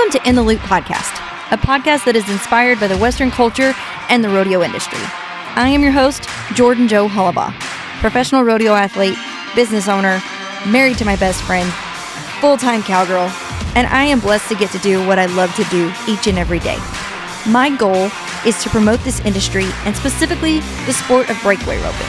Welcome to In the Loop podcast, a podcast that is inspired by the Western culture and the rodeo industry. I am your host, Jordan Joe Hullabaugh, professional rodeo athlete, business owner, married to my best friend, full-time cowgirl, and I am blessed to get to do what I love to do each and every day. My goal is to promote this industry and specifically the sport of breakaway roping.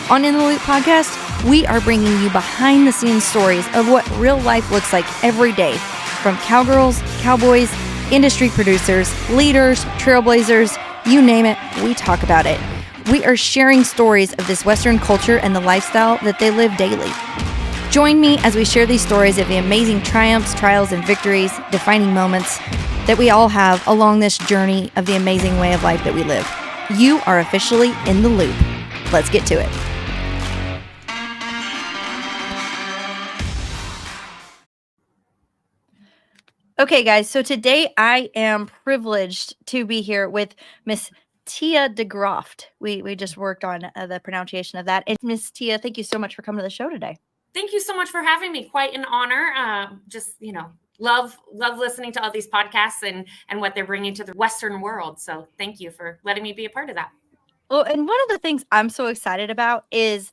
On In the Loop podcast, we are bringing you behind-the-scenes stories of what real life looks like every day, from cowgirls, cowboys, industry producers, leaders, trailblazers, you name it, we talk about it. We are sharing stories of this Western culture and the lifestyle that they live daily. Join me as we share these stories of the amazing triumphs, trials, and victories, defining moments that we all have along this journey of the amazing way of life that we live. You are officially in the loop. Let's get to it. Okay, guys, so today I am privileged to be here with Miss Tiah DeGrofft. We just worked on the pronunciation of that. And Miss Tiah, thank you so much for coming to the show today. Thank you so much for having me. Quite an honor. Love listening to all these podcasts and what they're bringing to the Western world. So thank you for letting me be a part of that. Well, and one of the things I'm so excited about is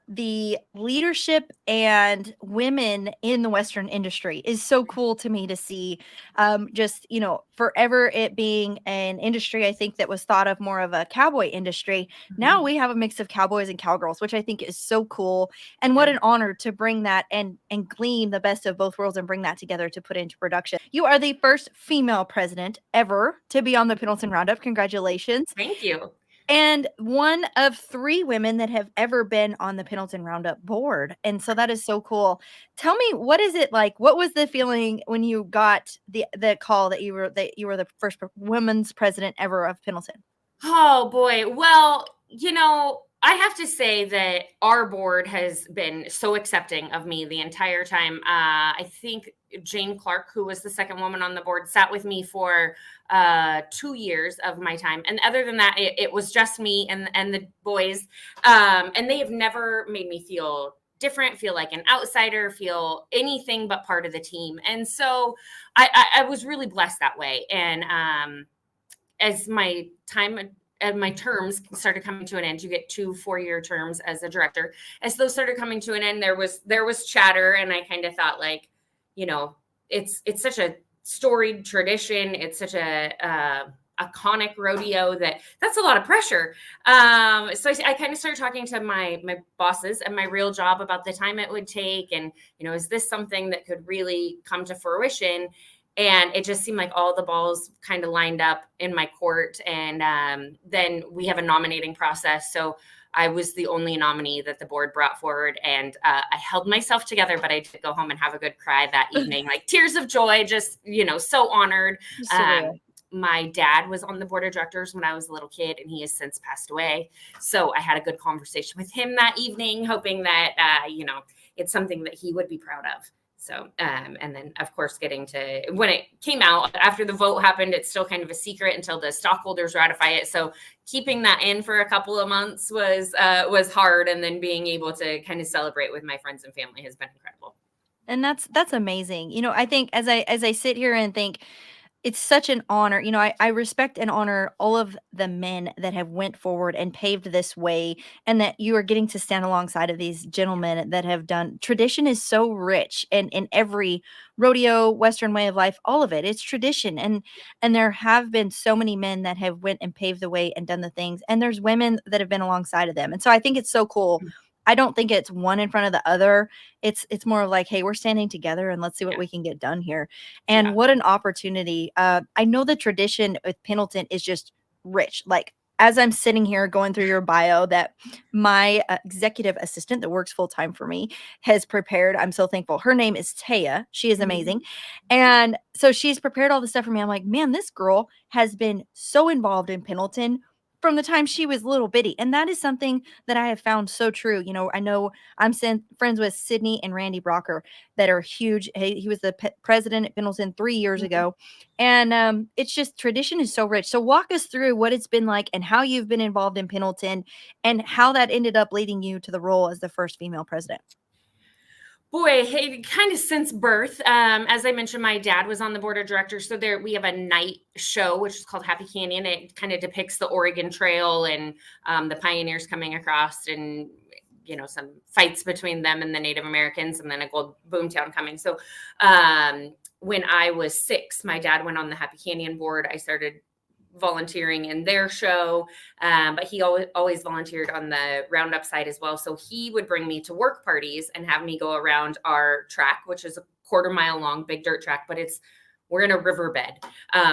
the leadership and women in the Western industry is so cool to me to see. Forever it being an industry, I think that was thought of more of a cowboy industry. Mm-hmm. Now we have a mix of cowboys and cowgirls, which I think is so cool. And what an honor to bring that and glean the best of both worlds and bring that together to put into production. You are the first female president ever to be on the Pendleton Roundup. Congratulations. Thank you. And one of 3 women that have ever been on the Pendleton Roundup board. And so that is so cool. Tell me, what is it like? What was the feeling when you got the call that you were the first women's president ever of Pendleton? Oh, boy. Well, I have to say that our board has been so accepting of me the entire time. I think Jane Clark, who was the second woman on the board, sat with me for 2 years of my time. And other than that, it was just me and the boys. And they have never made me feel different, feel like an outsider, feel anything but part of the team. And so I was really blessed that way. And as my time and my terms started coming to an end, you get 2 4-year terms as a director. As those started coming to an end, there was chatter, and I kind of thought, like, it's such a storied tradition. It's such a iconic rodeo that's a lot of pressure. So I kind of started talking to my bosses and my real job about the time it would take, and is this something that could really come to fruition? And it just seemed like all the balls kind of lined up in my court. And then we have a nominating process. So I was the only nominee that the board brought forward. And I held myself together, but I did go home and have a good cry that evening, like tears of joy, just, so honored. My dad was on the board of directors when I was a little kid, and he has since passed away. So I had a good conversation with him that evening, hoping that, it's something that he would be proud of. So, and then of course, when it came out after the vote happened, it's still kind of a secret until the stockholders ratify it. So keeping that in for a couple of months was hard. And then being able to kind of celebrate with my friends and family has been incredible. And that's amazing. I think as I sit here and think, it's such an honor. I respect and honor all of the men that have went forward and paved this way, and that you are getting to stand alongside of these gentlemen that have done. Tradition is so rich, and in every rodeo, Western way of life, all of it, it's tradition. And there have been so many men that have went and paved the way and done the things, and there's women that have been alongside of them. And so I think it's so cool. I don't think it's one in front of the other. It's more of like, hey, we're standing together and let's see what we can get done here. And what an opportunity. I know the tradition with Pendleton is just rich. Like, as I'm sitting here going through your bio, that my executive assistant that works full time for me has prepared. I'm so thankful. Her name is Tiah. She is amazing. And so she's prepared all this stuff for me. I'm like, man, this girl has been so involved in Pendleton from the time she was little bitty. And that is something that I have found so true. I know I'm friends with Sydney and Randy Brocker that are huge. He was the president at Pendleton 3 years ago. And it's just, tradition is so rich. So walk us through what it's been like and how you've been involved in Pendleton and how that ended up leading you to the role as the first female president. Boy, hey, kind of since birth. As I mentioned, my dad was on the board of directors. So there we have a night show, which is called Happy Canyon. It kind of depicts the Oregon Trail and the pioneers coming across and some fights between them and the Native Americans, and then a gold boomtown coming. So when I was 6, my dad went on the Happy Canyon board. I started volunteering in their show, but he always volunteered on the roundup side as well. So he would bring me to work parties and have me go around our track, which is a 1/4 mile long, big dirt track, but we're in a riverbed.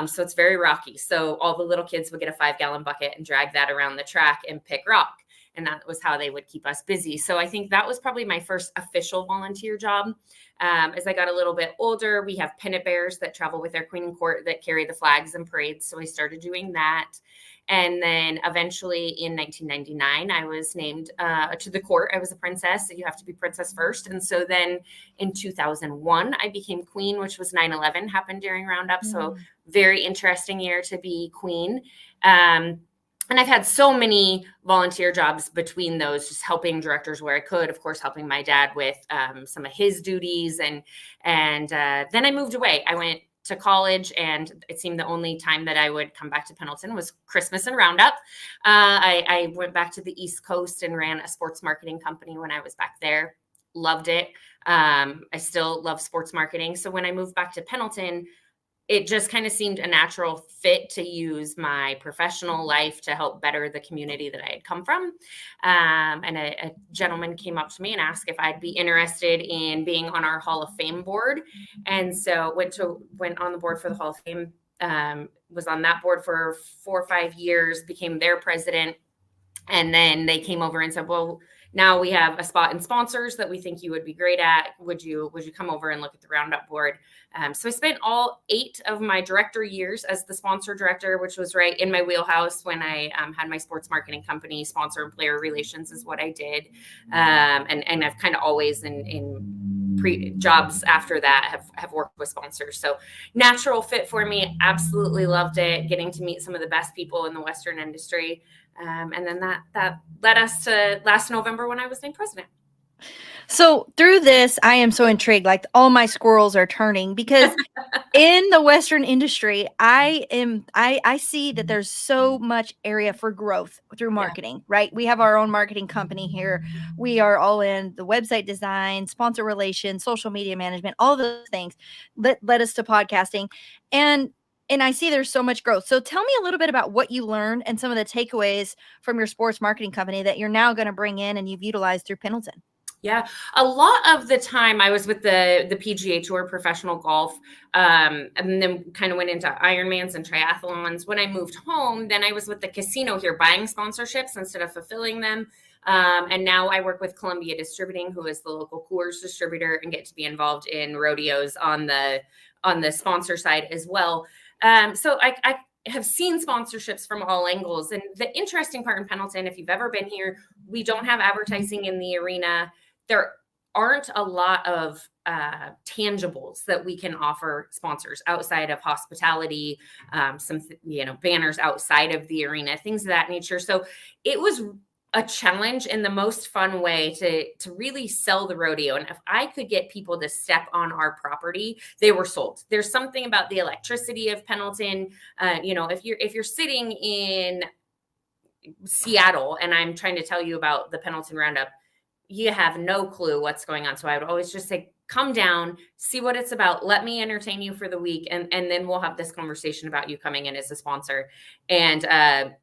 So it's very rocky. So all the little kids would get a 5-gallon bucket and drag that around the track and pick rock. And that was how they would keep us busy. So I think that was probably my first official volunteer job. As I got a little bit older, we have pennant bears that travel with our queen and court that carry the flags and parades. So I started doing that. And then eventually in 1999, I was named to the court. I was a princess. So you have to be princess first. And so then in 2001, I became queen, which was 9/11 happened during Roundup. So very interesting year to be queen. And I've had so many volunteer jobs between those, just helping directors where I could, of course, helping my dad with some of his duties. And then I moved away. I went to college, and it seemed the only time that I would come back to Pendleton was Christmas and Roundup. I went back to the East Coast and ran a sports marketing company when I was back there. Loved it. I still love sports marketing. So when I moved back to Pendleton, it just kind of seemed a natural fit to use my professional life to help better the community that I had come from. And a gentleman came up to me and asked if I'd be interested in being on our Hall of Fame board. And so went on the board for the Hall of Fame, was on that board for 4 or 5 years, became their president. And then they came over and said, well, now we have a spot in sponsors that we think you would be great at. Would you come over and look at the Roundup board? So I spent all 8 of my director years as the sponsor director, which was right in my wheelhouse when I had my sports marketing company. Sponsor and player relations is what I did. And I've kind of always in jobs after that have worked with sponsors. So natural fit for me. Absolutely loved it. Getting to meet some of the best people in the Western industry. And then that led us to last November when I was named president. So through this, I am so intrigued, like all my squirrels are turning, because in the Western industry, I see that there's so much area for growth through marketing, right? We have our own marketing company here. We are all in the website design, sponsor relations, social media management, all those things that led us to podcasting. And I see there's so much growth. So tell me a little bit about what you learned and some of the takeaways from your sports marketing company that you're now going to bring in and you've utilized through Pendleton. Yeah, a lot of the time I was with the PGA Tour, professional golf, and then kind of went into Ironmans and triathlons. When I moved home, then I was with the casino here buying sponsorships instead of fulfilling them. And now I work with Columbia Distributing, who is the local Coors distributor, and get to be involved in rodeos on the sponsor side as well. So I have seen sponsorships from all angles. And the interesting part in Pendleton, if you've ever been here, we don't have advertising in the arena. There aren't a lot of tangibles that we can offer sponsors outside of hospitality, some banners outside of the arena, things of that nature. So it was a challenge in the most fun way to really sell the rodeo. And if I could get people to step on our property, they were sold. There's something about the electricity of Pendleton. If you're sitting in Seattle and I'm trying to tell you about the Pendleton Roundup, you have no clue what's going on. So I would always just say, come down, see what it's about. Let me entertain you for the week. And then we'll have this conversation about you coming in as a sponsor. And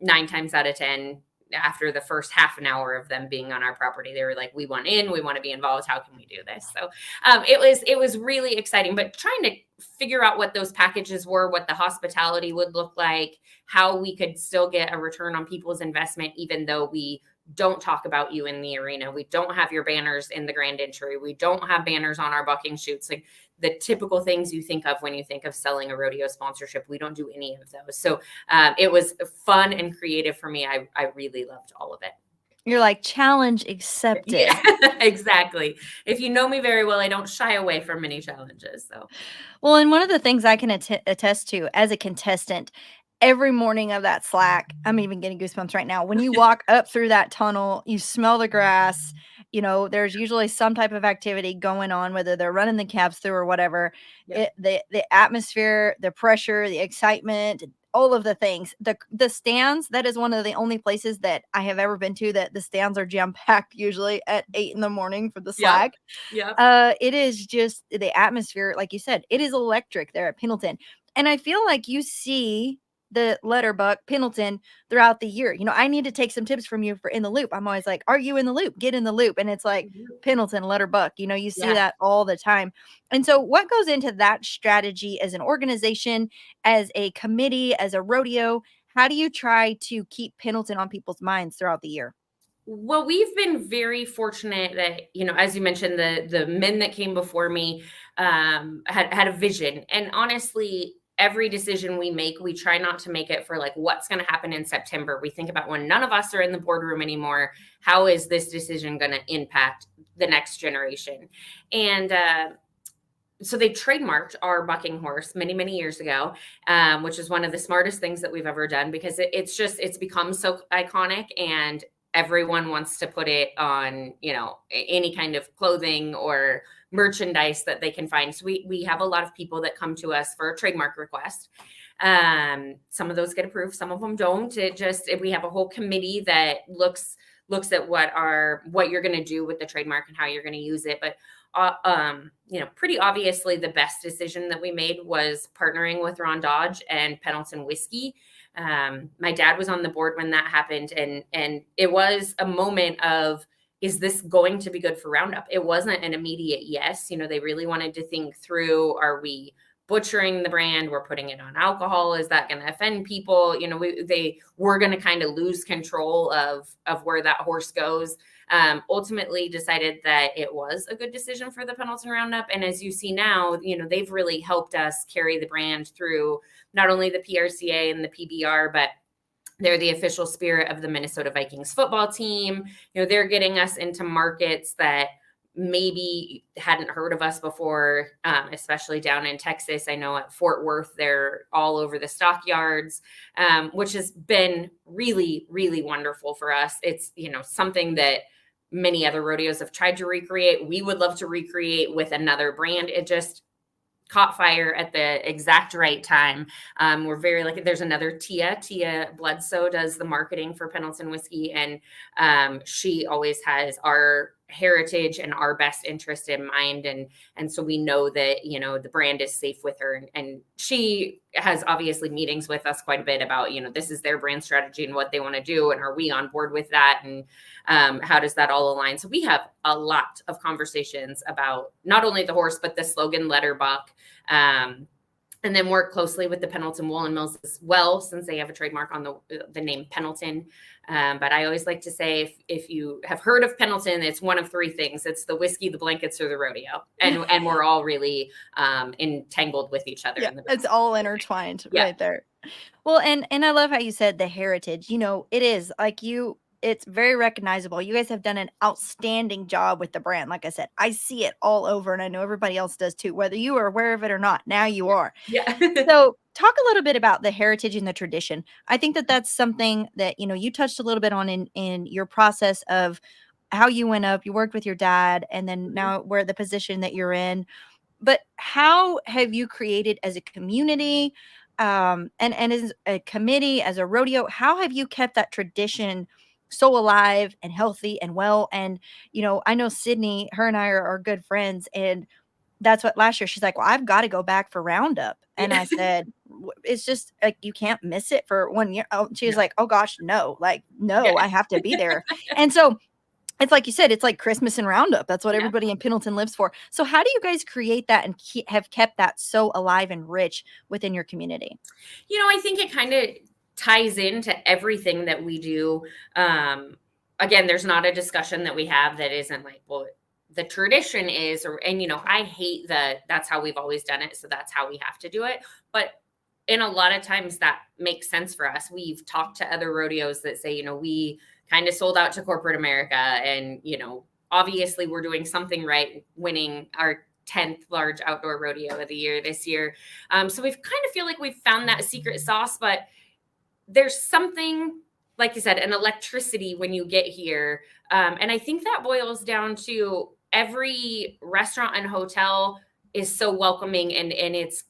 9 times out of 10, after the first half an hour of them being on our property, they were like, we want in, we want to be involved. How can we do this? So it was really exciting, but trying to figure out what those packages were, what the hospitality would look like, how we could still get a return on people's investment, even though we don't talk about you in the arena. We don't have your banners in the grand entry. We don't have banners on our bucking chutes. Like the typical things you think of when you think of selling a rodeo sponsorship. We don't do any of those. So it was fun and creative for me. I really loved all of it. You're like, challenge accepted. Yeah, exactly. If you know me very well, I don't shy away from many challenges. So, well, and one of the things I can attest to as a contestant, every morning of that slack, I'm even getting goosebumps right now. When you walk up through that tunnel, you smell the grass, there's usually some type of activity going on, whether they're running the cabs through or whatever. Yep. The atmosphere, the pressure, the excitement, all of the things. The stands, that is one of the only places that I have ever been to that the stands are jam packed usually at 8 in the morning for the Yep. slag. Yep. It is just the atmosphere, like you said, it is electric there at Pendleton. And I feel like you see the Letterbuck Pendleton throughout the year. I need to take some tips from you for in the loop. I'm always like, "Are you in the loop? Get in the loop." And it's like Pendleton, Letterbuck, you see Yeah. that all the time. And so what goes into that strategy as an organization, as a committee, as a rodeo? How do you try to keep Pendleton on people's minds throughout the year? Well, we've been very fortunate that, as you mentioned, the men that came before me had a vision. And honestly, every decision we make, we try not to make it for like what's going to happen in September. We think about when none of us are in the boardroom anymore, how is this decision going to impact the next generation? And so they trademarked our bucking horse many, many years ago, which is one of the smartest things that we've ever done, because it's become so iconic, and everyone wants to put it on, any kind of clothing or merchandise that they can find. So we have a lot of people that come to us for a trademark request. Some of those get approved, some of them don't. We have a whole committee that looks at what you're going to do with the trademark and how you're going to use it. But pretty obviously the best decision that we made was partnering with Ron Dodge and Pendleton Whiskey. My dad was on the board when that happened, and it was a moment of, is this going to be good for Roundup? It wasn't an immediate yes. They really wanted to think through, are we butchering the brand? We're putting it on alcohol. Is that going to offend people? They were going to kind of lose control of where that horse goes. Ultimately decided that it was a good decision for the Pendleton Roundup. And as you see now, they've really helped us carry the brand through not only the PRCA and the PBR, but they're the official spirit of the Minnesota Vikings football team. They're getting us into markets that maybe hadn't heard of us before, especially down in Texas. I know at Fort Worth, they're all over the stockyards, which has been really, really wonderful for us. It's, something that many other rodeos have tried to recreate. We would love to recreate with another brand. It just caught fire at the exact right time. We're very lucky. There's another Tia Bledsoe does the marketing for Pendleton Whiskey, and she always has our heritage and our best interest in mind, and so we know that the brand is safe with her, and she has obviously meetings with us quite a bit about this is their brand strategy and what they want to do, and are we on board with that, and how does that all align? So we have a lot of conversations about not only the horse but the slogan Letterbuck, and then work closely with the Pendleton Woolen Mills as well, since they have a trademark on the name Pendleton. But I always like to say, if you have heard of Pendleton, it's one of three things. It's the whiskey, the blankets, or the rodeo. And we're all really entangled with each other. Yeah, it's all intertwined right there. Well, and I love how you said the heritage. It is like it's very recognizable. You guys have done an outstanding job with the brand. Like I said, I see it all over, and I know everybody else does too, whether you are aware of it or not. Now you are. Yeah. So talk a little bit about the heritage and the tradition. I think that that's something that, you touched a little bit on in your process of how you went up, you worked with your dad, and then now we're the position that you're in. But how have you created as a community, and as a committee, as a rodeo, how have you kept that tradition so alive and healthy and well? And, I know Sydney, her and I are good friends, and that's what last year she's like, "Well, I've got to go back for Roundup." And I said, It's just like, you can't miss it for 1 year." Oh, she was like, "Oh gosh, no, like, no, I have to be there." And so it's like you said, it's like Christmas and Roundup. That's what everybody in Pendleton lives for. So how do you guys create that and have kept that so alive and rich within your community? I think it kind of ties into everything that we do. Again, there's not a discussion that we have that isn't like, well, the tradition is, I hate that's how we've always done it, so that's how we have to do it. But in a lot of times that makes sense for us. We've talked to other rodeos that say, we kind of sold out to corporate America, and obviously we're doing something right, winning our 10th large outdoor rodeo of the year this year. So we've kind of feel like we've found that secret sauce, but there's something like you said, an electricity when you get here. And I think that boils down to every restaurant and hotel is so welcoming, and it's,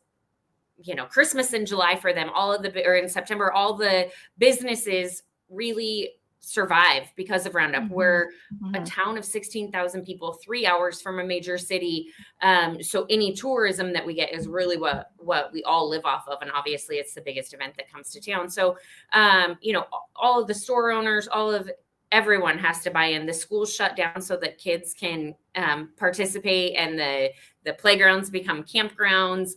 Christmas in July for them, or in September, all the businesses really survive because of Roundup. Mhm. We're a Mhm. town of 16,000 people, 3 hours from a major city. So any tourism that we get is really what we all live off of. And obviously it's the biggest event that comes to town. So, all of the store owners, everyone has to buy in. The schools shut down so that kids can participate, and the playgrounds become campgrounds.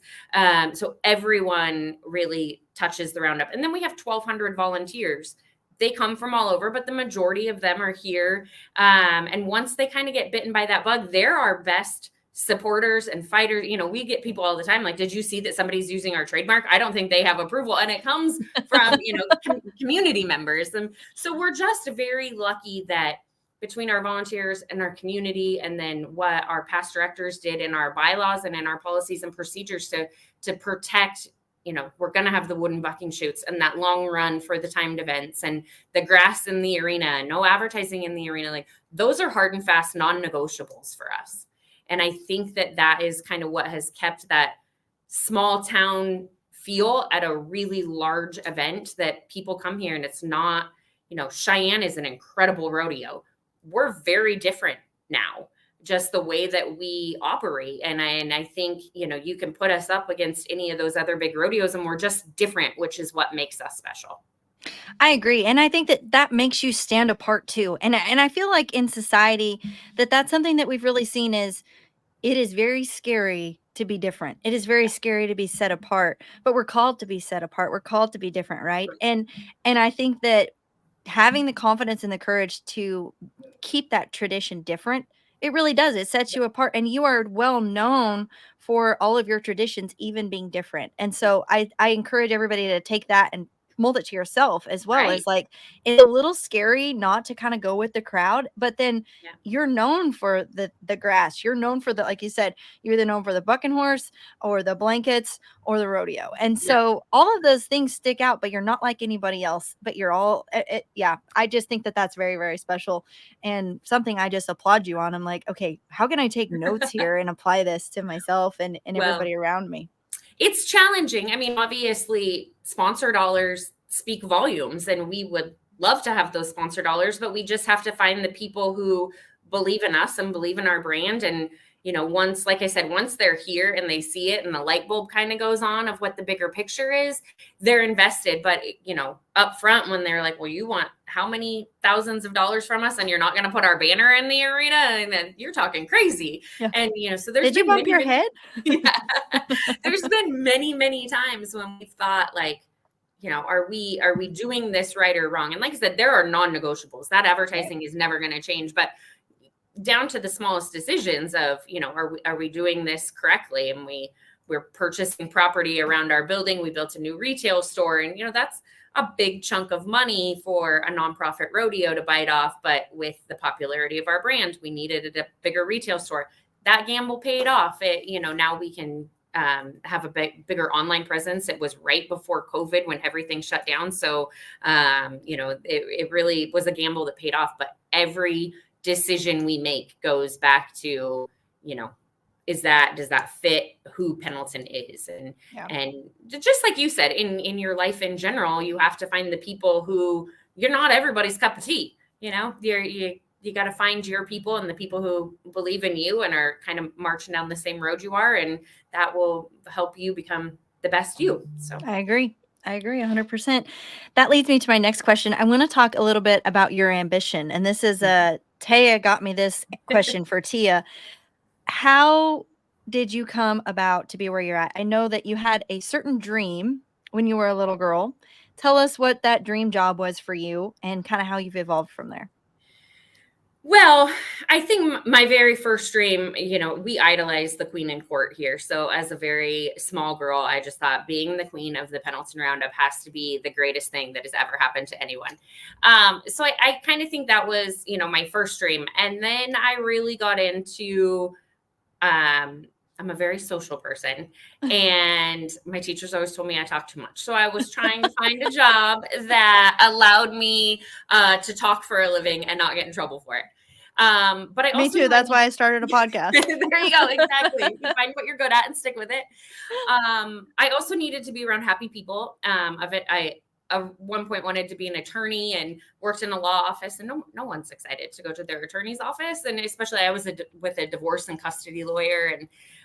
So everyone really touches the Roundup. And then we have 1,200 volunteers. They come from all over, but the majority of them are here. And once they kind of get bitten by that bug, they're our best supporters and fighters. We get people all the time like, did you see that somebody's using our trademark? I don't think they have approval. And it comes from, community members. And so we're just very lucky that between our volunteers and our community, and then what our past directors did in our bylaws and in our policies and procedures to protect, we're going to have the wooden bucking chutes and that long run for the timed events and the grass in the arena, no advertising in the arena. Like, those are hard and fast non-negotiables for us. And I think that is kind of what has kept that small town feel at a really large event, that people come here and it's not, Cheyenne is an incredible rodeo. We're very different now, just the way that we operate. And I think, you can put us up against any of those other big rodeos and we're just different, which is what makes us special. I agree, and I think that makes you stand apart too, and I feel like in society that's something that we've really seen is it is very scary to be different. It is very scary to be set apart, but we're called to be set apart. We're called to be different, right? And I think that having the confidence and the courage to keep that tradition different, it really does. It sets you apart, and you are well known for all of your traditions even being different. And so I encourage everybody to take that and mold it to yourself as well. Right. As like, it's a little scary not to kind of go with the crowd, but then Yeah. you're known for the grass. You're known for the, like you said, you're either known for the bucking horse or the blankets or the rodeo. And Yeah. so all of those things stick out, but you're not like anybody else, but you're all yeah, I just think that's very, very special and something I just applaud you on. I'm like, okay, how can I take notes here and apply this to myself and Well, everybody around me? it's challenging. I mean, obviously, sponsor dollars speak volumes, and we would love to have those sponsor dollars, but we just have to find the people who believe in us and believe in our brand. And, once, like I said, once they're here and they see it and the light bulb kind of goes on of what the bigger picture is, they're invested. But, up front, when they're like, well, you want how many thousands of dollars from us and you're not going to put our banner in the arena, and then you're talking crazy. Yeah. And, so there's Did you been bump your head? yeah. There's been many, many times when we've thought like, are we doing this right or wrong? And like I said, there are non-negotiables. That advertising is never going to change, but down to the smallest decisions of, are we doing this correctly? And we're purchasing property around our building. We built a new retail store, and, that's a big chunk of money for a nonprofit rodeo to bite off. But with the popularity of our brand, we needed a bigger retail store. That gamble paid off. Now we can have a bigger online presence. It was right before COVID when everything shut down. So, it really was a gamble that paid off. But every decision we make goes back to, does that fit who Pendleton is? And just like you said, in your life in general, you have to find the people who, you're not everybody's cup of tea. You got to find your people and the people who believe in you and are kind of marching down the same road you are. And that will help you become the best you. So I agree. I agree 100%. That leads me to my next question. I want to talk a little bit about your ambition. And this is Tiah got me this question for Tiah. How did you come about to be where you're at? I know that you had a certain dream when you were a little girl. Tell us what that dream job was for you and kind of how you've evolved from there. Well, I think my very first dream, we idolized the queen in court here. So as a very small girl, I just thought being the queen of the Pendleton Roundup has to be the greatest thing that has ever happened to anyone. So I kind of think that was, my first dream. And then I really got into I'm a very social person, and my teachers always told me I talk too much. So I was trying to find a job that allowed me to talk for a living and not get in trouble for it. But I Me also too. That's why I started a podcast. there you go. Exactly. You find what you're good at and stick with it. I also needed to be around happy people. I at one point wanted to be an attorney and worked in a law office, and no one's excited to go to their attorney's office. And especially I was with a divorce and custody lawyer.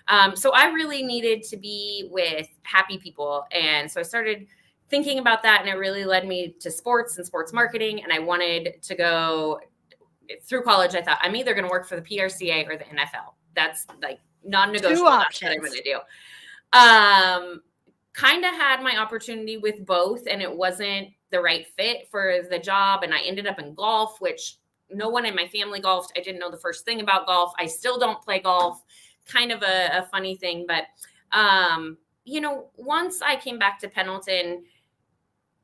And so I really needed to be with happy people. And so I started thinking about that, and it really led me to sports and sports marketing. And I wanted to go through college. I thought I'm either going to work for the PRCA or the NFL. That's like non-negotiable. That's what I'm going to do. Kind of had my opportunity with both, and it wasn't the right fit for the job. And I ended up in golf, which no one in my family golfed. I didn't know the first thing about golf. I still don't play golf. Kind of a funny thing. But, once I came back to Pendleton,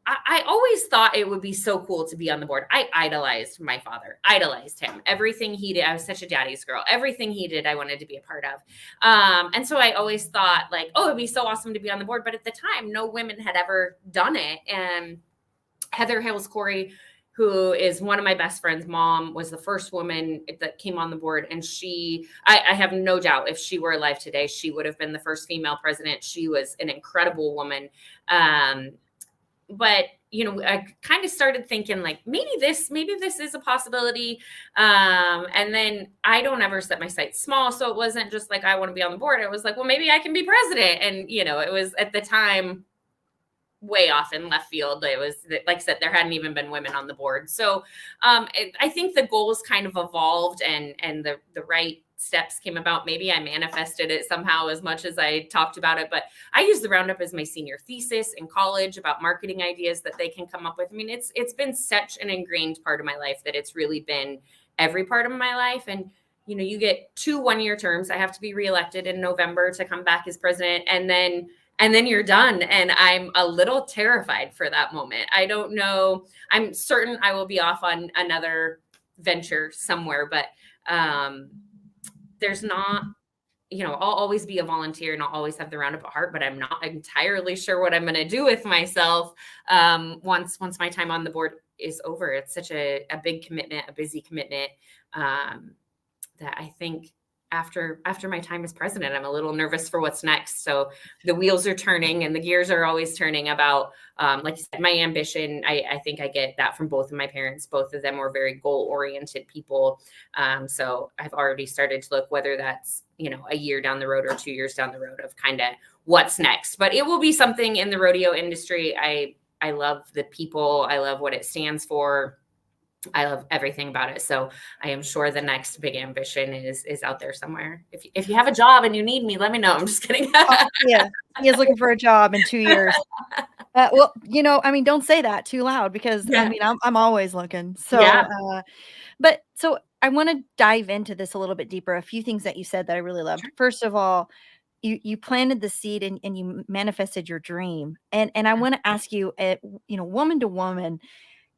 I always thought it would be so cool to be on the board. I idolized my father, idolized him. Everything he did, I was such a daddy's girl. Everything he did, I wanted to be a part of. And so I always thought like, oh, it'd be so awesome to be on the board. But at the time, no women had ever done it. And Heather Hales Corey, who is one of my best friends' mom, was the first woman that came on the board. And I have no doubt if she were alive today, she would have been the first female president. She was an incredible woman. But I kind of started thinking like, maybe this is a possibility. And then I don't ever set my sights small. So it wasn't just like, I want to be on the board. It was like, well, maybe I can be president. And, it was at the time way off in left field. It was, like I said, there hadn't even been women on the board. So I think the goals kind of evolved and the right steps came about. Maybe I manifested it somehow as much as I talked about it, but I used the Roundup as my senior thesis in college about marketing ideas that they can come up with. I mean, it's been such an ingrained part of my life that it's really been every part of my life. And, you get 2 one-year terms. I have to be reelected in November to come back as president. And then you're done. And I'm a little terrified for that moment. I don't know. I'm certain I will be off on another venture somewhere, but, there's not, I'll always be a volunteer and I'll always have the Roundup at heart, but I'm not entirely sure what I'm going to do with myself once my time on the board is over. It's such a big commitment, a busy commitment that I think after my time as president, I'm a little nervous for what's next. So the wheels are turning and the gears are always turning about, like you said, my ambition. I think I get that from both of my parents. Both of them were very goal-oriented people. So I've already started to look whether that's, a year down the road or 2 years down the road of kind of what's next. But it will be something in the rodeo industry. I love the people. I love what it stands for. I love everything about it. So I am sure the next big ambition is out there somewhere. If you have a job and you need me, let me know. I'm just kidding. Yeah. He is looking for a job in 2 years. Well, don't say that too loud because I'm always looking. So, but so I want to dive into this a little bit deeper. A few things that you said that I really loved. Sure. First of all, you planted the seed and you manifested your dream. And I want to ask you, woman to woman,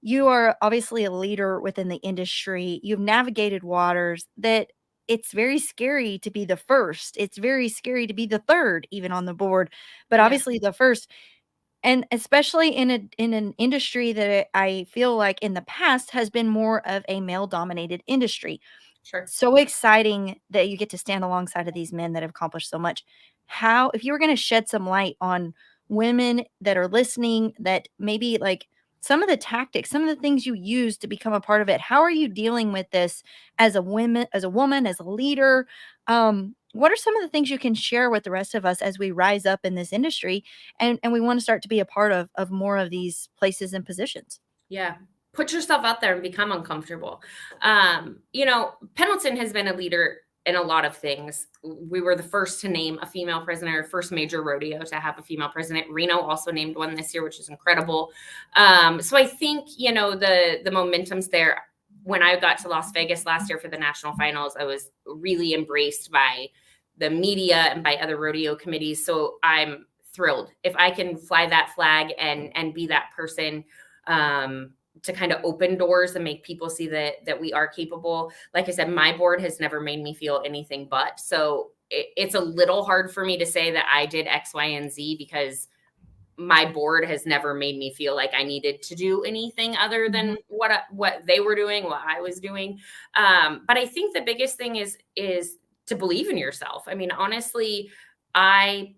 you are obviously a leader within the industry. You've navigated waters that it's very scary to be the first. It's very scary to be the third, even on the board, but obviously the first. And especially in an industry that I feel like in the past has been more of a male-dominated industry. Sure. So exciting that you get to stand alongside of these men that have accomplished so much. If you were going to shed some light on women that are listening, that maybe like some of the tactics, some of the things you use to become a part of it, how are you dealing with this as a woman, as a leader? What are some of the things you can share with the rest of us as we rise up in this industry and we want to start to be a part of more of these places and positions? Yeah. Put yourself out there and become uncomfortable. Pendleton has been a leader in a lot of things. We were the first to name a female president, our first major rodeo to have a female president. Reno also named one this year, which is incredible. So I think, the momentum's there. When I got to Las Vegas last year for the national finals, I was really embraced by the media and by other rodeo committees. So I'm thrilled if I can fly that flag and be that person to kind of open doors and make people see that we are capable. Like I said, my board has never made me feel anything but. So it's a little hard for me to say that I did X, Y, and Z because my board has never made me feel like I needed to do anything other than Mhm. what they were doing, what I was doing. But I think the biggest thing is to believe in yourself. I mean, honestly, I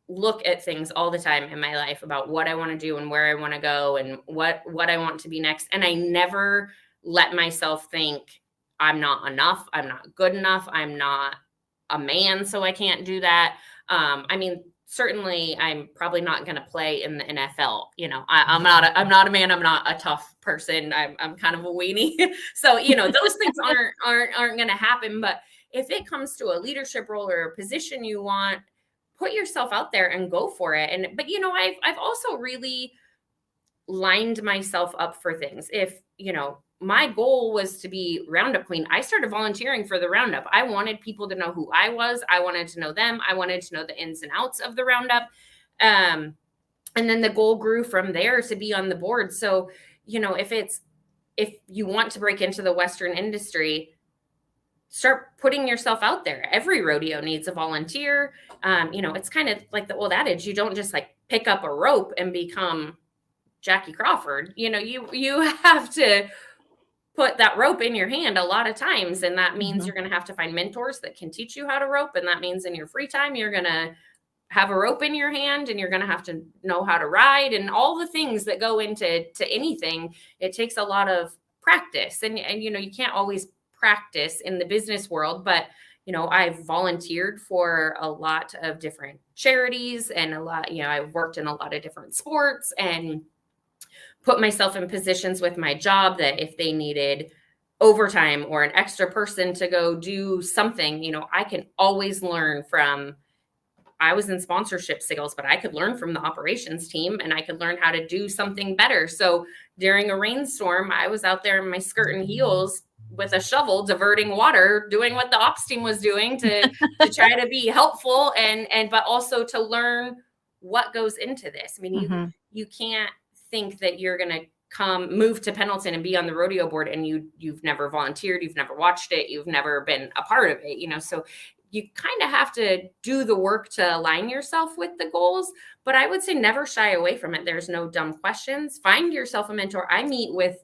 look at things all the time in my life about what I want to do and where I want to go and what I want to be next. And I never let myself think I'm not enough, I'm not good enough, I'm not a man, so I can't do that. I mean, certainly I'm probably not going to play in the NFL. You know, I'm not a man. I'm not a tough person. I'm kind of a weenie. So, you know, those things aren't going to happen. But if it comes to a leadership role or a position you want, put yourself out there and go for it. And, but, you know, I've also really lined myself up for things. If, you know, my goal was to be Roundup Queen, I started volunteering for the Roundup. I wanted people to know who I was. I wanted to know them. I wanted to know the ins and outs of the Roundup. And then the goal grew from there to be on the board. So, you know, if you want to break into the Western industry, start putting yourself out there. Every rodeo needs a volunteer. You know, it's kind of like the old adage, you don't just like pick up a rope and become Jackie Crawford. You know, you have to put that rope in your hand a lot of times, and that means Mhm. you're going to have to find mentors that can teach you how to rope, and that means in your free time you're going to have a rope in your hand, and you're going to have to know how to ride, and all the things that go into anything. It takes a lot of practice, and you know, you can't always practice in the business world, but you know, I've volunteered for a lot of different charities, and a lot, you know, I've worked in a lot of different sports and put myself in positions with my job that if they needed overtime or an extra person to go do something, you know, I can always learn from. I was in sponsorship sales, but I could learn from the operations team and I could learn how to do something better. So during a rainstorm, I was out there in my skirt and heels with a shovel diverting water, doing what the ops team was doing to try to be helpful and but also to learn what goes into this. I mean, Mhm. you can't think that you're going to move to Pendleton and be on the rodeo board and you've never volunteered, you've never watched it, you've never been a part of it, you know. So you kind of have to do the work to align yourself with the goals, but I would say never shy away from it. There's no dumb questions. Find yourself a mentor. I meet with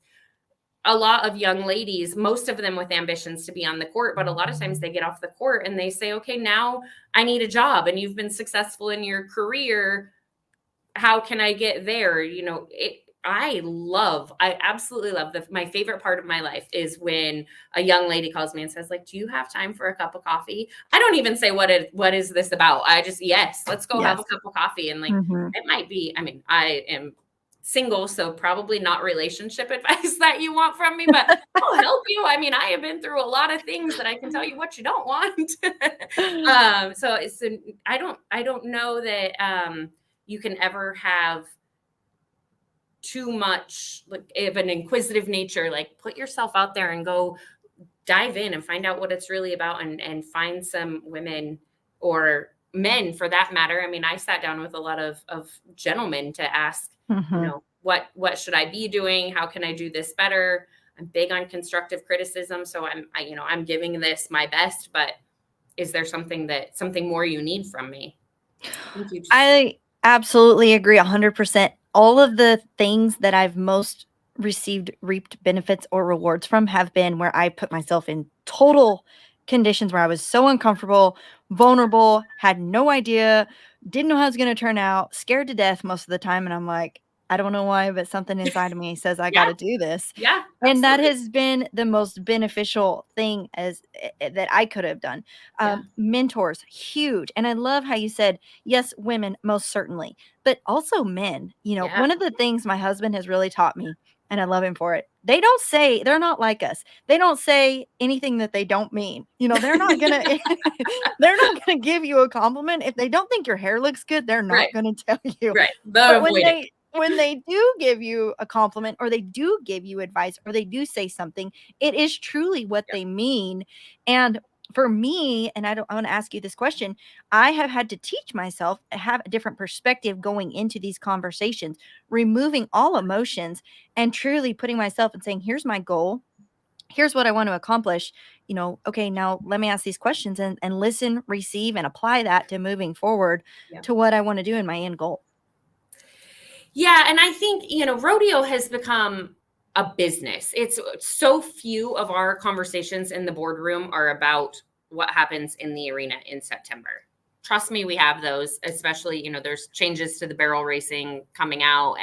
a lot of young ladies, most of them with ambitions to be on the court, but a lot of times they get off the court and they say, okay, now I need a job, and you've been successful in your career. How can I get there? You know, I absolutely love my favorite part of my life is when a young lady calls me and says, like, do you have time for a cup of coffee? I don't even say, what is this about? I just, yes, let's go have Yes. a cup of coffee. And like, Mhm. it might be, I mean, I am single, so probably not relationship advice that you want from me, but I'll help you. I mean, I have been through a lot of things that I can tell you what you don't want. So I don't know that, you can ever have too much like of an inquisitive nature. Like, put yourself out there and go dive in and find out what it's really about, and find some women or men for that matter. I mean, I sat down with a lot of gentlemen to ask, you Mhm. know, what should I be doing? How can I do this better? I'm big on constructive criticism, so you know, I'm giving this my best, but is there something more you need from me? I think you just I absolutely agree 100%. All of the things that I've most reaped benefits or rewards from have been where I put myself in total conditions where I was so uncomfortable, vulnerable, had no idea, didn't know how it was gonna turn out, scared to death most of the time, and I'm like, "I don't know why, but something inside of me says I yeah, gotta do this." yeah, And that absolutely. has been the most beneficial thing that I could have done. Yeah. Mentors, huge, and I love how you said, yes, women, most certainly, but also men. You know, Yeah. one of the things my husband has really taught me, and I love him for it, they're not like us. They don't say anything that they don't mean. You know, they're not gonna they're not gonna give you a compliment. If they don't think your hair looks good, they're Right, not gonna tell you. right. They'll But avoid it. when they do give you a compliment or they do give you advice or they do say something, it is truly what Yep. they mean. And for me, and I want to ask you this question, I have had to teach myself to have a different perspective going into these conversations, removing all emotions and truly putting myself and saying, here's my goal. Here's what I want to accomplish. okay, now let me ask these questions and listen, receive, and apply that to moving forward Yeah. to what I want to do in my end goal. Yeah, and I think, rodeo has become a business. It's so few of our conversations in the boardroom are about what happens in the arena in September. Trust me, we have those, especially, there's changes to the barrel racing coming out,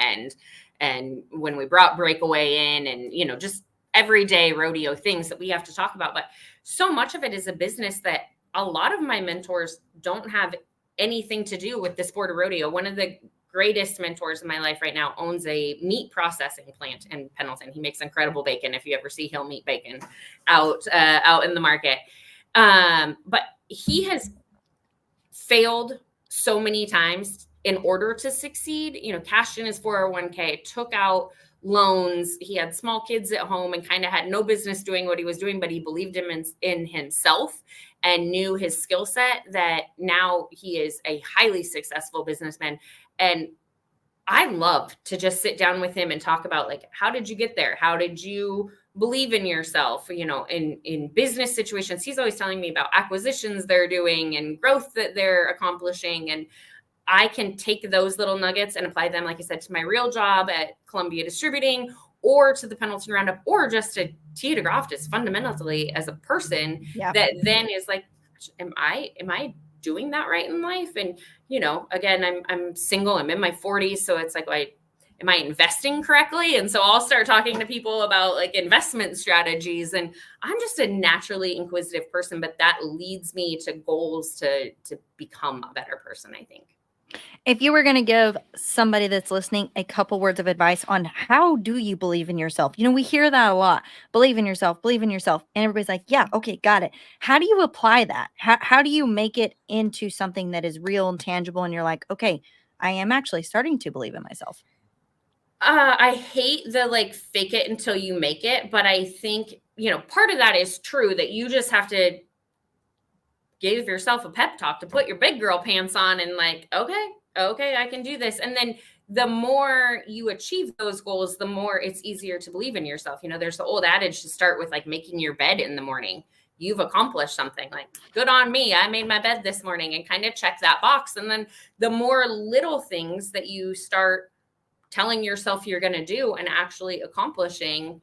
and when we brought breakaway in, and just everyday rodeo things that we have to talk about. But so much of it is a business that a lot of my mentors don't have anything to do with the sport of rodeo. One of the greatest mentors in my life right now owns a meat processing plant in Pendleton. He makes incredible bacon. If you ever see Hill Meat Bacon out in the market, but he has failed so many times in order to succeed. Cashed in his 401k, took out loans. He had small kids at home and kind of had no business doing what he was doing, but he believed in himself and knew his skill set, that now he is a highly successful businessman. And I love to just sit down with him and talk about, like, how did you get there? How did you believe in yourself? In business situations, he's always telling me about acquisitions they're doing and growth that they're accomplishing. And I can take those little nuggets and apply them, like I said, to my real job at Columbia Distributing, or to the Pendleton Roundup, or just to Tiah DeGrofft as fundamentally as a person. Yeah. That then is like, am I doing that right in life? And again, I'm single, I'm in my 40s, so it's like, am I investing correctly? And so I'll start talking to people about like investment strategies, and I'm just a naturally inquisitive person, but that leads me to goals to become a better person, I think. If you were going to give somebody that's listening a couple words of advice on how do you believe in yourself? We hear that a lot. Believe in yourself, believe in yourself. And everybody's like, yeah, okay, got it. How do you apply that? How do you make it into something that is real and tangible? And you're like, okay, I am actually starting to believe in myself. I hate the like fake it until you make it, but I think, part of that is true, that you just have to give yourself a pep talk to put your big girl pants on and like, okay, I can do this. And then the more you achieve those goals, the more it's easier to believe in yourself. There's the old adage to start with, like, making your bed in the morning. You've accomplished something, like, good on me, I made my bed this morning, and kind of check that box. And then the more little things that you start telling yourself you're going to do and actually accomplishing,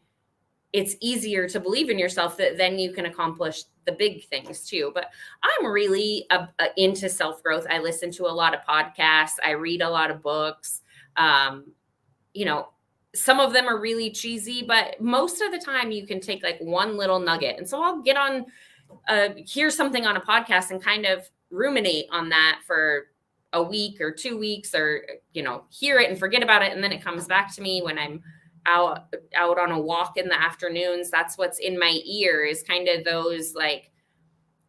it's easier to believe in yourself, that then you can accomplish the big things too. But I'm really into self-growth. I listen to a lot of podcasts. I read a lot of books. Some of them are really cheesy, but most of the time you can take like one little nugget. And so I'll get on, hear something on a podcast and kind of ruminate on that for a week or 2 weeks, or, hear it and forget about it. And then it comes back to me when I'm out on a walk in the afternoons. That's what's in my ear, is kind of those, like,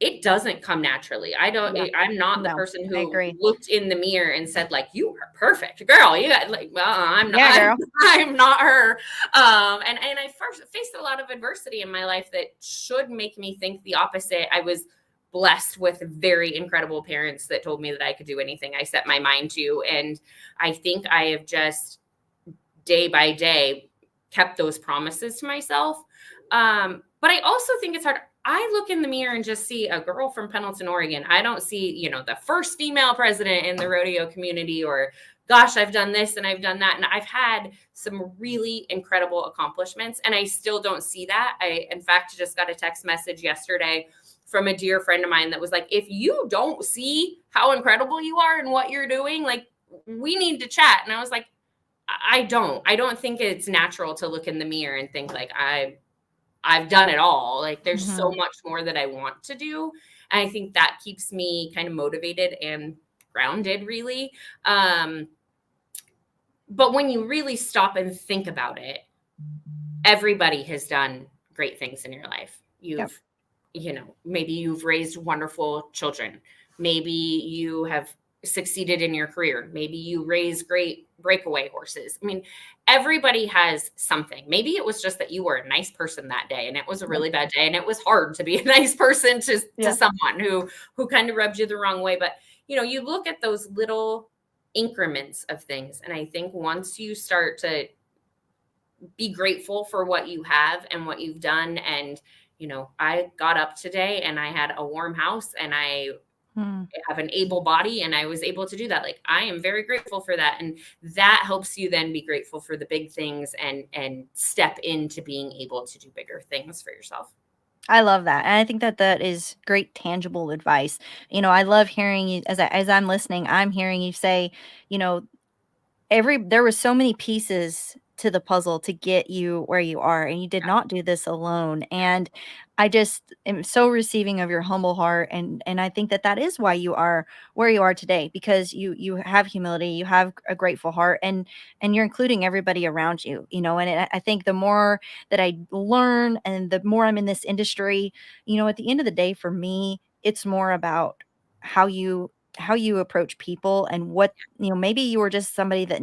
it doesn't come naturally. I'm not the person who looked in the mirror and said, like, you are perfect, girl. You got, like, well, I'm not, yeah, girl. I'm not her. And I first faced a lot of adversity in my life that should make me think the opposite. I was blessed with very incredible parents that told me that I could do anything I set my mind to. And I think I have just day by day kept those promises to myself. But I also think it's hard. I look in the mirror and just see a girl from Pendleton, Oregon. I don't see, the first female president in the rodeo community, or, gosh, I've done this and I've done that. And I've had some really incredible accomplishments, and I still don't see that. I, in fact, just got a text message yesterday from a dear friend of mine that was like, if you don't see how incredible you are and what you're doing, like, we need to chat. And I was like, I don't think it's natural to look in the mirror and think like, I've done it all. Like, there's so much more that I want to do. And I think that keeps me kind of motivated and grounded, really. But when you really stop and think about it, everybody has done great things in your life. Maybe you've raised wonderful children. Maybe you have succeeded in your career. Maybe you raise great breakaway horses. I mean, everybody has something. Maybe it was just that you were a nice person that day, and it was a really bad day, and it was hard to be a nice person to someone who kind of rubbed you the wrong way. But, you look at those little increments of things. And I think once you start to be grateful for what you have and what you've done, and I got up today and I had a warm house and I Hmm. have an able body and I was able to do that. Like, I am very grateful for that. And that helps you then be grateful for the big things and step into being able to do bigger things for yourself. I love that, and I think that that is great tangible advice. I love hearing you as I'm listening, I'm hearing you say, you know, there was so many pieces to the puzzle to get you where you are, and you did not do this alone, and I just am so receiving of your humble heart, and I think that that is why you are where you are today, because you have humility, you have a grateful heart, and you're including everybody around you, and I think the more that I learn and the more I'm in this industry, at the end of the day, for me, it's more about how you approach people and what maybe you were just somebody that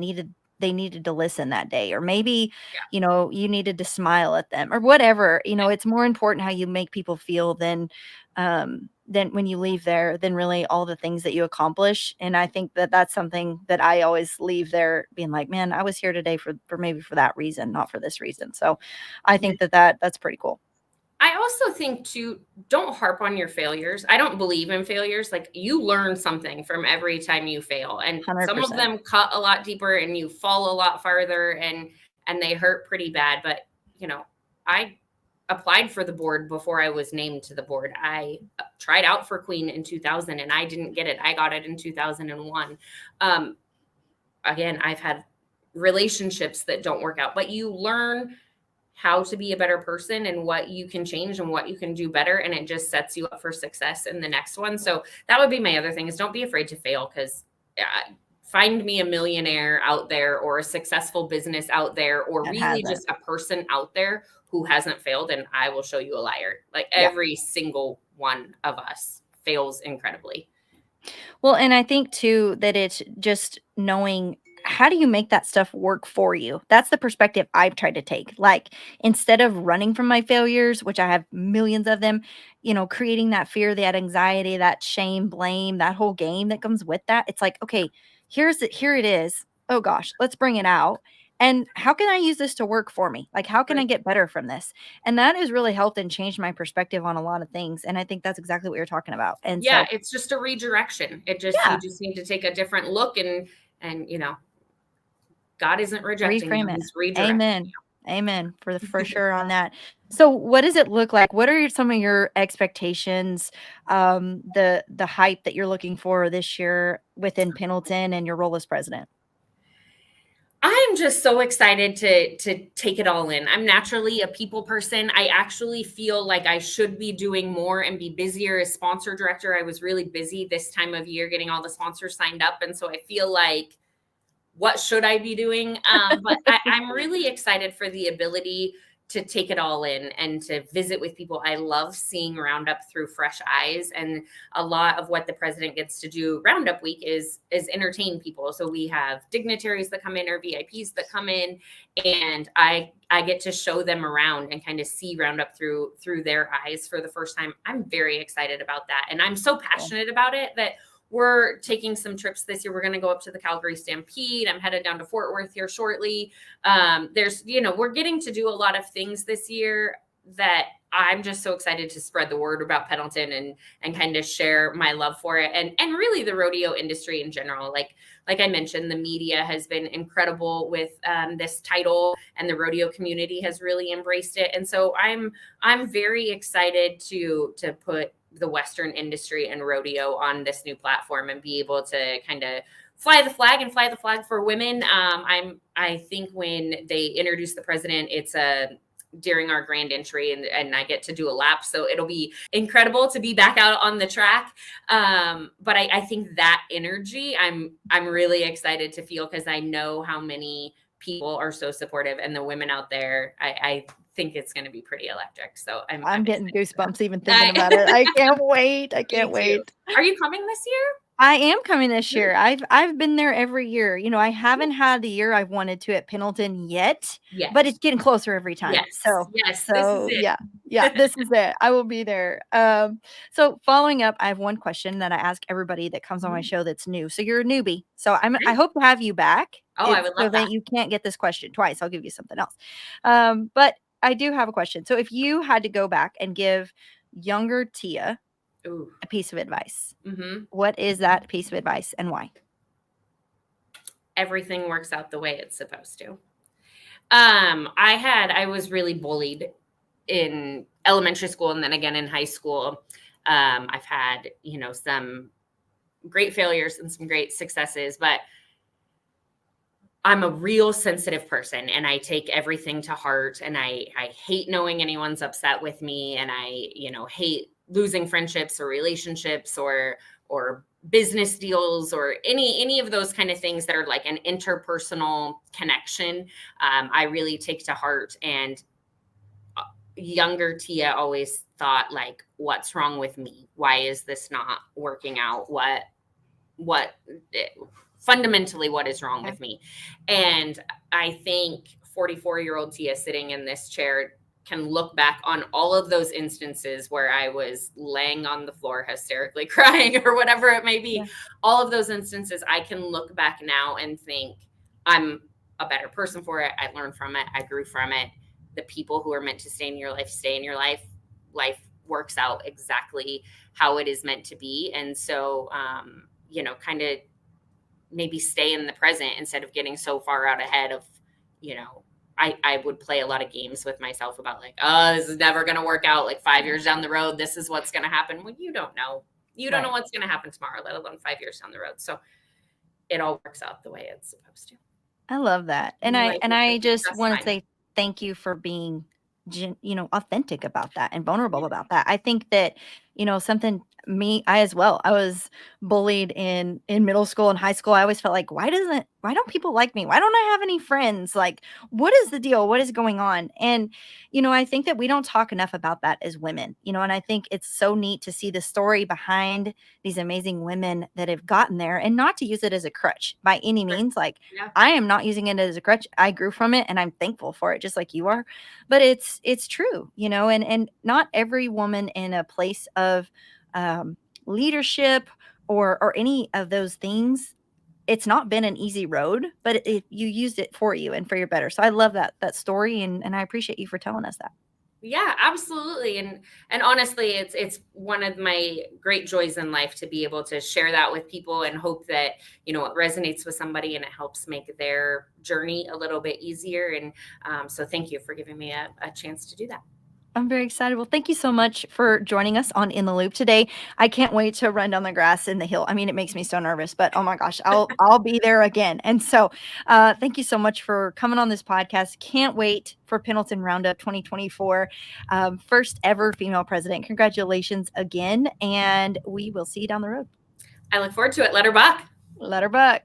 they needed to listen that day, or maybe, Yeah. you needed to smile at them or whatever. It's more important how you make people feel than when you leave there, than really all the things that you accomplish. And I think that that's something that I always leave there being like, man, I was here today for maybe for that reason, not for this reason. So I Yeah. think that's pretty cool. I also think too, don't harp on your failures. I don't believe in failures. Like, you learn something from every time you fail. And some of 100%. them cut a lot deeper and you fall a lot farther and they hurt pretty bad. But, I applied for the board before I was named to the board. I tried out for Queen in 2000 and I didn't get it. I got it in 2001. Um, Again, I've had relationships that don't work out, but you learn how to be a better person and what you can change and what you can do better, and it just sets you up for success in the next one. So that would be my other thing, is don't be afraid to fail, because find me a millionaire out there or a successful business out there or That really hasn't. just a person out there who hasn't failed, and I will show you a liar. Like, Yeah. every single one of us fails incredibly. Well, and I think too that it's just knowing how do you make that stuff work for you? That's the perspective I've tried to take. Like, instead of running from my failures, which I have millions of them, creating that fear, that anxiety, that shame, blame, that whole game that comes with that. It's like, okay, here it is. Oh gosh, let's bring it out. And how can I use this to work for me? Like, how can I Right. get better from this? And that has really helped and changed my perspective on a lot of things. And I think that's exactly what you're talking about. And Yeah, so, it's just a redirection. You yeah, just need to take a different look, and God isn't rejecting you, reframe it. he's redirecting Amen. Amen for you. sure on that. So what does it look like? What are some of your expectations, the hype that you're looking for this year within Pendleton and your role as president? I'm just so excited to take it all in. I'm naturally a people person. I actually feel like I should be doing more and be busier as sponsor director. I was really busy this time of year getting all the sponsors signed up, and so I feel like, what should I be doing? But I'm really excited for the ability to take it all in and to visit with people. I love seeing Roundup through fresh eyes, and a lot of what the president gets to do Roundup week is entertain people. So we have dignitaries that come in or VIPs that come in, and I get to show them around and kind of see Roundup through their eyes for the first time. I'm very excited about that, and I'm so Cool. passionate about it that we're taking some trips this year. We're going to go up to the Calgary Stampede. I'm headed down to Fort Worth here shortly. We're getting to do a lot of things this year that I'm just so excited to spread the word about Pendleton and kind of share my love for it, and really the rodeo industry in general. Like I mentioned, the media has been incredible with this title, and the rodeo community has really embraced it. And so I'm very excited to put the Western industry and rodeo on this new platform and be able to kind of fly the flag and fly the flag for women. I think when they introduce the president, it's during our grand entry, and I get to do a lap. So it'll be incredible to be back out on the track. But I think that energy, I'm really excited to feel, because I know how many people are so supportive, and the women out there, I think it's going to be pretty electric. So I'm I'm getting excited for goosebumps even thinking that. about it. I can't wait. I Me can't too. wait. Are you coming this year? I am coming this Good. year. I've been there every year. I haven't had the year I've wanted to at Pendleton yet, but Yes. it's getting closer every time. Yes. So Yes. This is so yeah. Yeah, it. this is it. I will be there. So following up, I have one question that I ask everybody that comes on my Mhm. show that's new. So you're a newbie. So I Great. hope to have you back. Oh, I It's would so love that. that you can't get this question twice. I'll give you something else. But I do have a question. So if you had to go back and give younger Tiah Ooh. a piece of advice, Mm-hmm. what is that piece of advice and why? Everything works out the way it's supposed to. I was really bullied in elementary school and then again in high school. I've had, some great failures and some great successes, but I'm a real sensitive person and I take everything to heart, and I hate knowing anyone's upset with me, and I, hate losing friendships or relationships or business deals or any of those kind of things that are like an interpersonal connection. I really take to heart. And younger Tiah always thought like, what's wrong with me? Why is this not working out? What fundamentally, what is wrong with me? And I think 44-year-old Tiah sitting in this chair can look back on all of those instances where I was laying on the floor hysterically crying or whatever it may be. Yeah. All of those instances, I can look back now and think I'm a better person for it. I learned from it. I grew from it. The people who are meant to stay in your life stay in your life. Life works out exactly how it is meant to be. And so, kind of maybe stay in the present instead of getting so far out ahead of, I would play a lot of games with myself about like, oh, this is never going to work out. Like 5 years down the road, this is what's going to happen. Well, you don't know. You don't know what's going to happen tomorrow, let alone 5 years down the road. So it all works out the way it's supposed to. I love that. And I just want to say thank you for being, authentic about that and vulnerable about that. I think that, I as well, I was bullied in middle school and high school. I always felt like, why don't people like me? Why don't I have any friends? Like, what is the deal? What is going on? And, I think that we don't talk enough about that as women, and I think it's so neat to see the story behind these amazing women that have gotten there, and not to use it as a crutch by any means. Like, I am not using it as a crutch. I grew from it and I'm thankful for it, just like you are. But it's true, and not every woman in a place of leadership or any of those things, it's not been an easy road, but you used it for you and for your better. So I love that story, and I appreciate you for telling us that. Yeah, absolutely. And honestly, it's one of my great joys in life to be able to share that with people and hope that, it resonates with somebody and it helps make their journey a little bit easier. And so thank you for giving me a chance to do that. I'm very excited. Well, thank you so much for joining us on In the Loop today. I can't wait to run down the grass in the hill. I mean, it makes me so nervous, but oh my gosh, I'll be there again. And so, thank you so much for coming on this podcast. Can't wait for Pendleton Roundup 2024, first ever female president. Congratulations again, and we will see you down the road. I look forward to it. Let her buck. Let her buck.